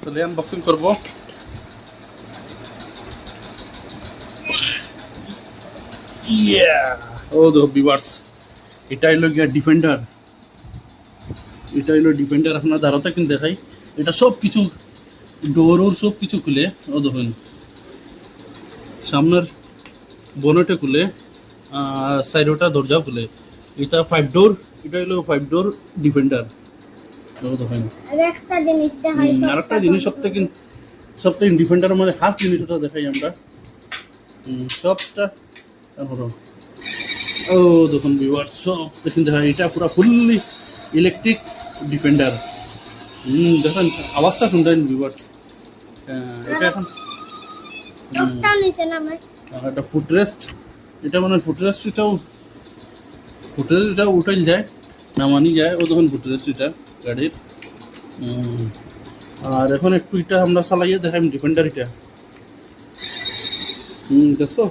আসলে আনবক্সিং করব। ও দেখো ভিউয়ার্স, এটা হলো গিয়া ডিফেন্ডার। এটা হলো ডিফেন্ডার, আপনার দাঁড়াতে কিন্তু দেখাই। এটা সব কিছু ডোর ওর সব কিছু খুলে, ও দেখুন সামনের বনেটে খুলে, সাইডোটা দরজা খুলে। এটা 5 ডোর, এটা হলো 5 ডোর ডিফেন্ডার। ও দেখুন আরেকটা জিনিস দেখাই, আরেকটা জিনিস সবথেকে ডিফেন্ডার মানে খাস জিনিস ওটা দেখাই আমরা। সবটা তারপর ও দেখুন ভিউয়ার্স, সব দেখুন দেখা, এটা পুরো ফুললি ইলেকট্রিক ডিফেন্ডার। দেখেন আওয়াজটা শুনতেন ভিউয়ার্স। এটা এখন টপটা নিচে নামাই। একটা ফুটরেস্ট, এটা মানে ফুটরেস্ট, এটা উঠাইল যায়, নামানি যায়। ও তখন ফুটরেস্ট এটা গাড়ির। আর এখন একটু এটা আমরা চালাইয়ে দেখাই ডিফেন্ডার এটা। দেখছো